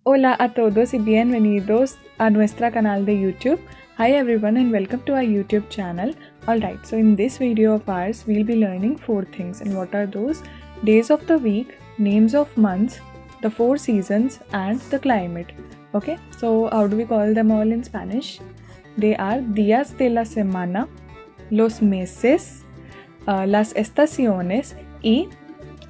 Hola a todos y bienvenidos a nuestra canal de YouTube. Hi everyone and welcome to our YouTube channel. Alright, so in this video of ours, we'll be learning 4 things. And what are those? Days of the week, names of months, the 4 seasons and the climate. Okay, so how do we call them all in Spanish? They are Días de la semana, los meses, las estaciones y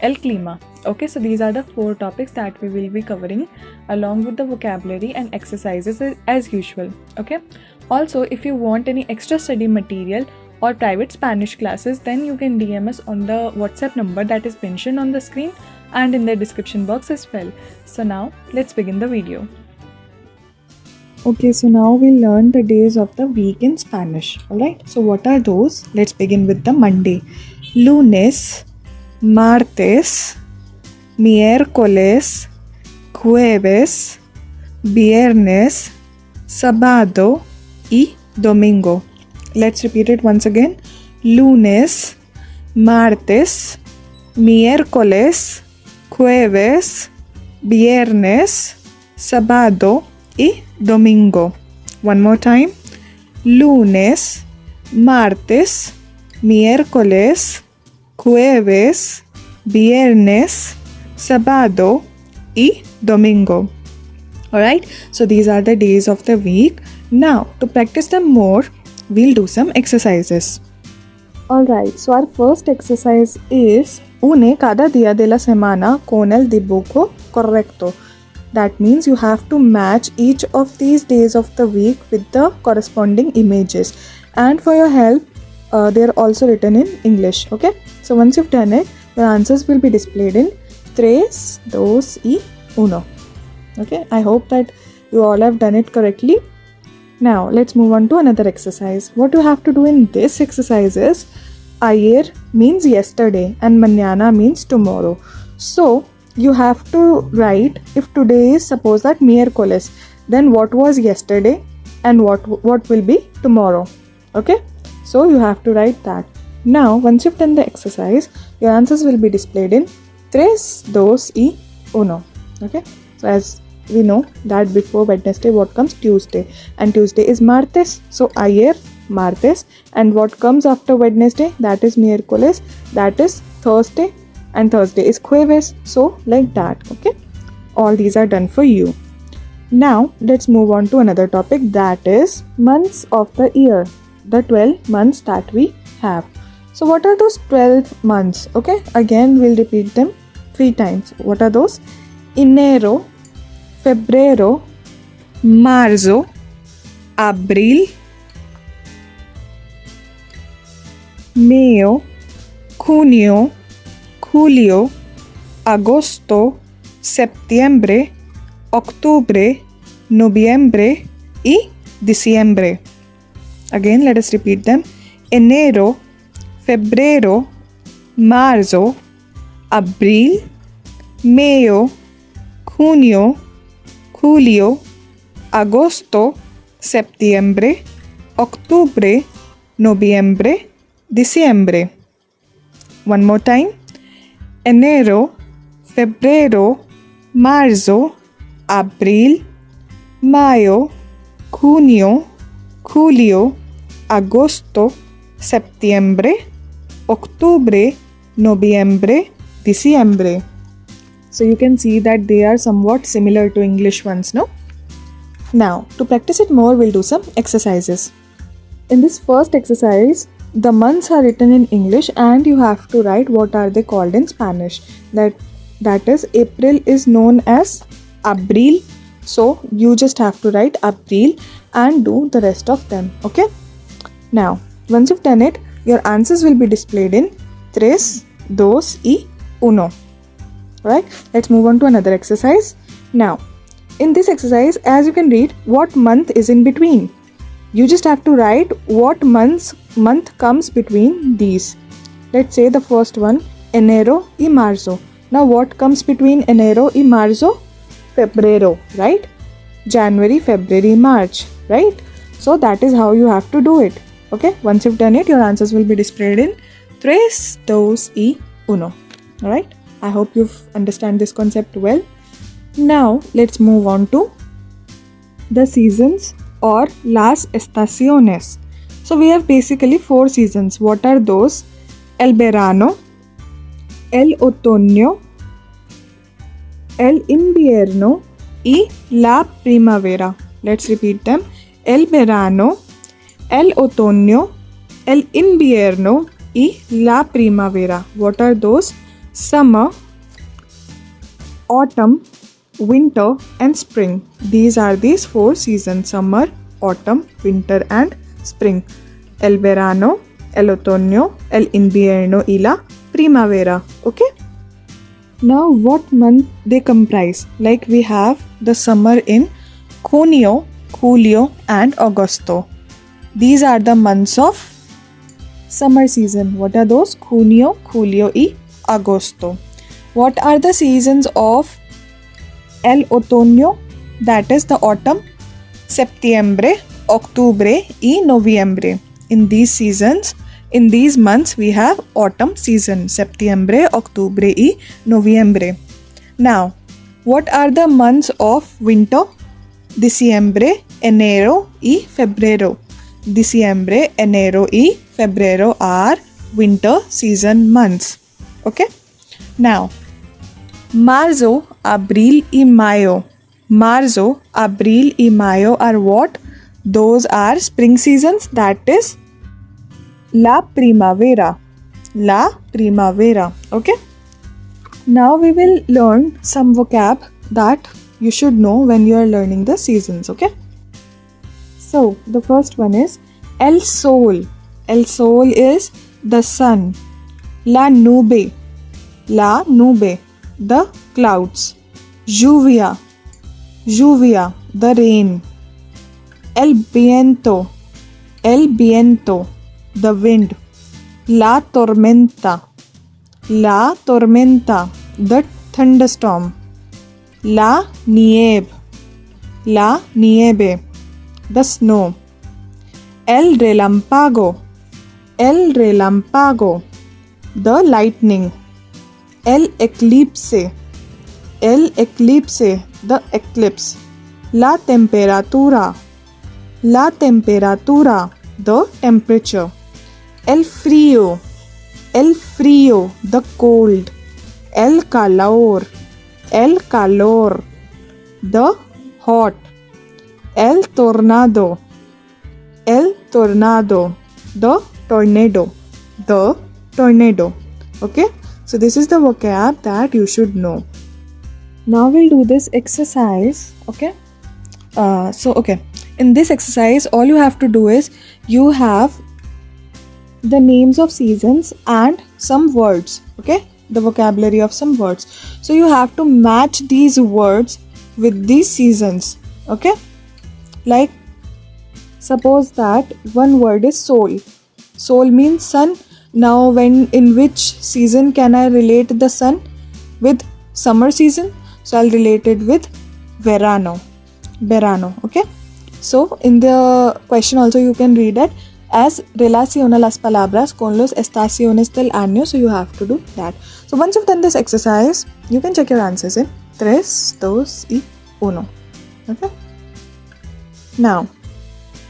el clima. Okay, so these are the 4 topics that we will be covering along with the vocabulary and exercises as usual. Okay, also if you want any extra study material or private Spanish classes, then you can DM us on the WhatsApp number that is mentioned on the screen and in the description box as well. So now let's begin the video. Okay, so now we'll learn the days of the week in Spanish. Alright, so what are those? Let's begin with the Monday. Lunes, martes, miércoles, jueves, viernes, sábado y domingo. Let's repeat it once again. Lunes, martes, miércoles, jueves, viernes, sábado y domingo. One more time. Lunes, martes, miércoles, jueves, viernes, sábado y domingo. Alright, so these are the days of the week. Now, to practice them more, we'll do some exercises. Alright, so our first exercise is une cada día de la semana con el dibujo correcto. That means you have to match each of these days of the week with the corresponding images. And for your help, they're also written in English. Okay, so once you've done it, your answers will be displayed in 3, 2 y 1. Okay, I hope that you all have done it correctly. Now, let's move on to another exercise. What you have to do in this exercise is ayer means yesterday and mañana means tomorrow. So, you have to write, if today is suppose that miércoles, then what was yesterday and what will be tomorrow. Okay, so you have to write that. Now, once you've done the exercise, your answers will be displayed in 3, 2 y 1. Okay, so as we know that before Wednesday, what comes? Tuesday. And Tuesday is martes. So, ayer, martes. And what comes after Wednesday? That is miércoles. That is Thursday. And Thursday is jueves. So, like that. Okay, all these are done for you. Now, let's move on to another topic, that is months of the year. The 12 months that we have. So what are those 12 months? Okay, again we'll repeat them 3 times. What are those? Enero, febrero, marzo, abril, mayo, junio, julio, agosto, septiembre, octubre, noviembre y diciembre. Again, let us repeat them. Enero, febrero, marzo, abril, mayo, junio, julio, agosto, septiembre, octubre, noviembre, diciembre. One more time. Enero, febrero, marzo, abril, mayo, junio, julio, agosto, septiembre, octubre, noviembre, diciembre. So you can see that they are somewhat similar to English ones, no? Now, to practice it more, we'll do some exercises. In this first exercise, the months are written in English and you have to write what are they called in Spanish. That is, April is known as abril. So you just have to write abril and do the rest of them. Okay? Now, once you've done it, your answers will be displayed in 3, 2 y 1. Right? Let's move on to another exercise. Now, in this exercise, as you can read, what month is in between? You just have to write what month comes between these. Let's say the first one, enero y marzo. Now, what comes between enero y marzo? Febrero, right? January, February, March, right? So that is how you have to do it. Okay, once you've done it, your answers will be displayed in 3, 2 y 1. Alright, I hope you've understand this concept well. Now let's move on to the seasons or las estaciones. So we have basically 4 seasons. What are those? El verano, el otoño, el invierno y la primavera. Let's repeat them. El verano, el otoño, el invierno y la primavera. What are those? Summer, autumn, winter and spring. These are these 4 seasons: summer, autumn, winter and spring. El verano, el otoño, el invierno y la primavera. Okay? Now what month they comprise? Like we have the summer in junio, julio and agosto. These are the months of summer season. What are those? Junio, julio y agosto. What are the seasons of el otoño? That is the autumn. Septiembre, octubre y noviembre. In these seasons, in these months we have autumn season. Septiembre, octubre y noviembre. Now, what are the months of winter? Diciembre, enero y febrero. Diciembre, enero y febrero are winter season months. Okay? Now, marzo, abril y mayo. Marzo, abril y mayo are what? Those are spring seasons. That is la primavera. La primavera. Okay? Now we will learn some vocab that you should know when you are learning the seasons. Okay? So, the first one is el sol. El sol is the sun. La nube. La nube, the clouds. Lluvia. Lluvia, the rain. El viento. El viento, the wind. La tormenta. La tormenta, the thunderstorm. La nieve. La nieve, the snow. El relámpago. El relámpago, the lightning. El eclipse. El eclipse, the eclipse. La temperatura. La temperatura, the temperature. El frío. El frío, the cold. El calor. El calor, the hot. El tornado. El tornado, the tornado. The tornado. Okay? So this is the vocab that you should know. Now we'll do this exercise. Okay? In this exercise, all you have to do is you have the names of seasons and some words. Okay? The vocabulary of some words. So you have to match these words with these seasons. Okay? Like, suppose that one word is sol. Sol means sun. Now, in which season can I relate the sun? With summer season. So I'll relate it with verano. Verano. Okay? So in the question also you can read it as relaciona las palabras con los estaciones del año. So you have to do that. So once you've done this exercise, you can check your answers in 3, 2 y 1. Okay? Now,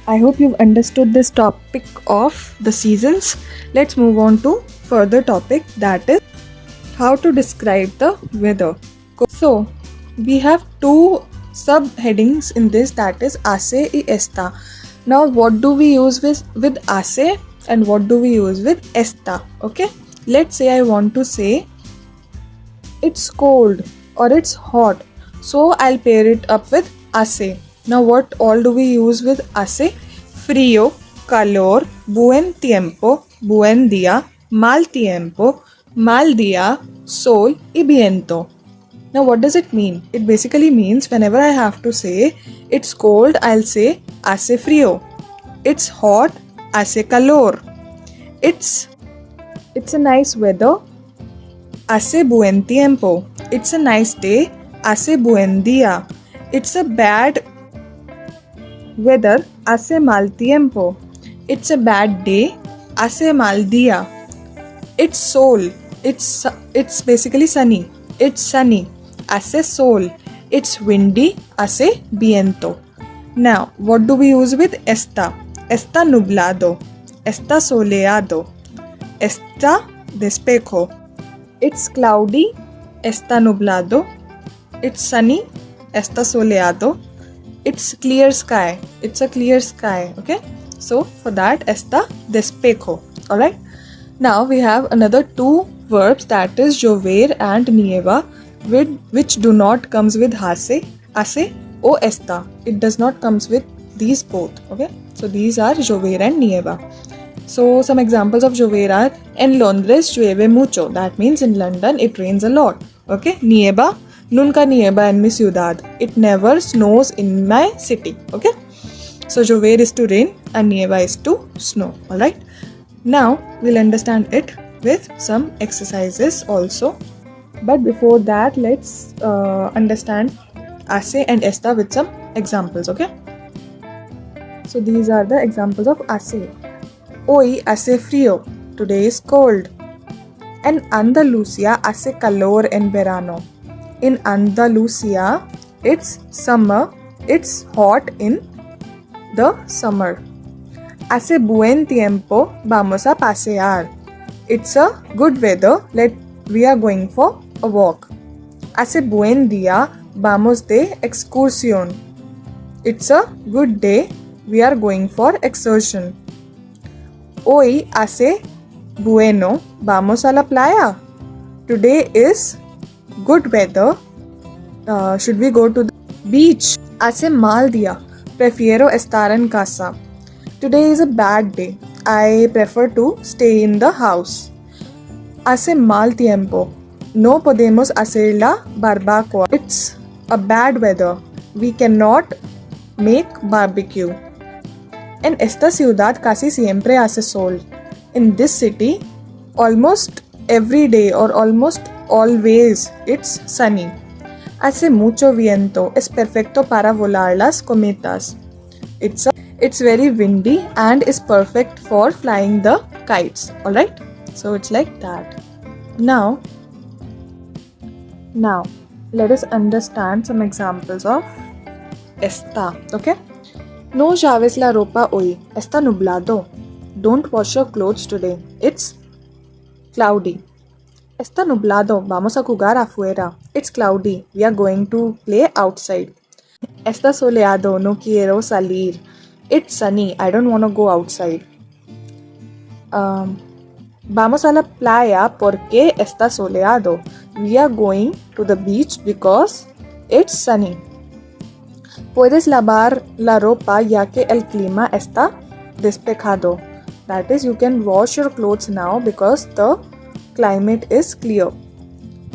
I hope you've understood this topic of the seasons. Let's move on to further topic, that is how to describe the weather. So, we have 2 subheadings in this, that is hace y esta. Now, what do we use with hace and what do we use with esta? Okay? Let's say I want to say it's cold or it's hot. So, I'll pair it up with hace. Now, what all do we use with hace? Frío, calor, buen tiempo, buen día, mal tiempo, mal día, sol y viento. Now, what does it mean? It basically means whenever I have to say it's cold, I'll say hace frío. It's hot, hace calor. It's a nice weather, hace buen tiempo. It's a nice day, hace buen día. It's a bad weather, hace mal tiempo. It's a bad day, hace mal día. It's sol. It's basically sunny. It's sunny, hace sol. It's windy, hace viento. Now, what do we use with está? Está nublado, está soleado, está despejo. It's cloudy, está nublado. It's sunny, está soleado. It's clear sky, it's a clear sky, okay? So, for that, está despejo, alright? Now, we have another two verbs, that is llover and nieva, which do not comes with hace o está. It does not comes with these both, okay? So, these are llover and nieva. So, some examples of llover are, en Londres llueve mucho. That means in London it rains a lot. Okay? Nieva, nunca nieva en mi ciudad. It never snows in my city. Okay? So, llover is to rain and nieva is to snow. Alright? Now, we'll understand it with some exercises also. But before that, let's understand hace and está with some examples. Okay? So, these are the examples of hace. Hoy hace frío. Today is cold. En Andalucía hace calor en verano. In Andalusia, it's summer. It's hot in the summer. Hace buen tiempo. Vamos a pasear. It's a good weather. We are going for a walk. Hace buen día. Vamos de excursión. It's a good day. We are going for excursion. Hoy hace bueno, vamos a la playa. Today is good weather. Should we go to the beach? Hace mal día, prefiero estar en casa. Today is a bad day. I prefer to stay in the house. Hace mal tiempo, no podemos hacer la barbacoa. It's a bad weather. We cannot make barbecue. En esta ciudad casi siempre hace sol. In this city, almost every day or almost always it's sunny. Hace mucho viento. Es perfecto para volar las cometas. It's very windy and is perfect for flying the kites. Alright? So it's like that. Now, let us understand some examples of está. Okay? No llaves la ropa hoy. Está nublado. Don't wash your clothes today. It's cloudy. Está nublado. Vamos a jugar afuera. It's cloudy. We are going to play outside. Está soleado. No quiero salir. It's sunny. I don't want to go outside. Vamos a la playa porque está soleado. We are going to the beach because it's sunny. Puedes lavar la ropa ya que el clima está despejado. That is, you can wash your clothes now because the climate is clear.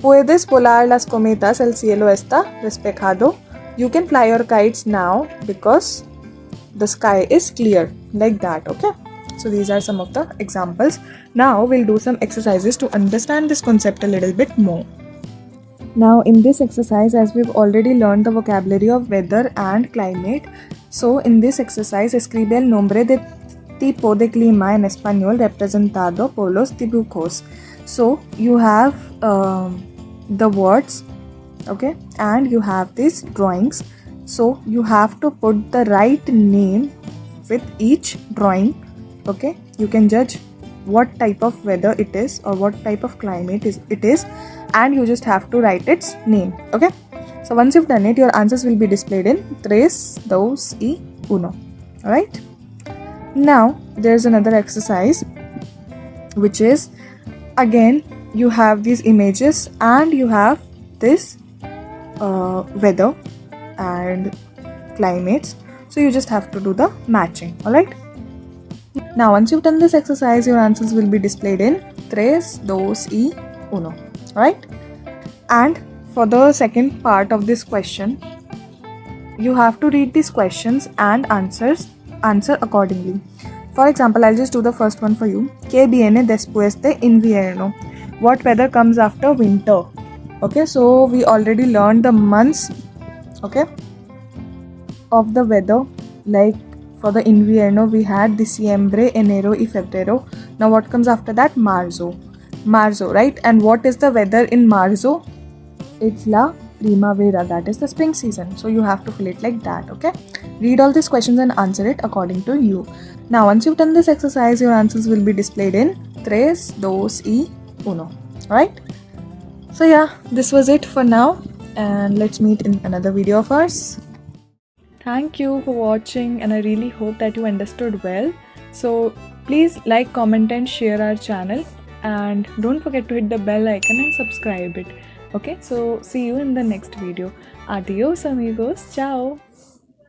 Puedes volar las cometas, el cielo está despejado. You can fly your kites now because the sky is clear. Like that, okay? So these are some of the examples. Now we'll do some exercises to understand this concept a little bit more. Now in this exercise, as we've already learned the vocabulary of weather and climate, so in this exercise, escribe el nombre de tipo de clima en español representado por los dibujos. So you have the words, okay, and you have these drawings. So you have to put the right name with each drawing, okay. You can judge what type of weather it is or what type of climate it is, and you just have to write its name, okay. So once you've done it, your answers will be displayed in 3, 2 y 1. Alright. Now there's another exercise, which is, again, you have these images and you have this weather and climates. So you just have to do the matching. Alright. Now once you've done this exercise, your answers will be displayed in 3, 2 y 1. Alright. And for the second part of this question, you have to read these questions and answer accordingly. For example, I'll just do the first one for you. ¿Qué viene después de invierno? What weather comes after winter? Okay, so we already learned the months, okay, of the weather. Like for the invierno, we had diciembre, enero y febrero. Now what comes after that? Marzo, right? And what is the weather in marzo? It's la primavera, that is the spring season. So you have to fill it like that, okay? Read all these questions and answer it according to you. Now, once you've done this exercise, your answers will be displayed in 3, 2 y 1. Alright? So yeah, this was it for now, and let's meet in another video of ours. Thank you for watching, and I really hope that you understood well. So please like, comment and share our channel, and don't forget to hit the bell icon and subscribe it. Okay, so see you in the next video. Adios amigos, ciao.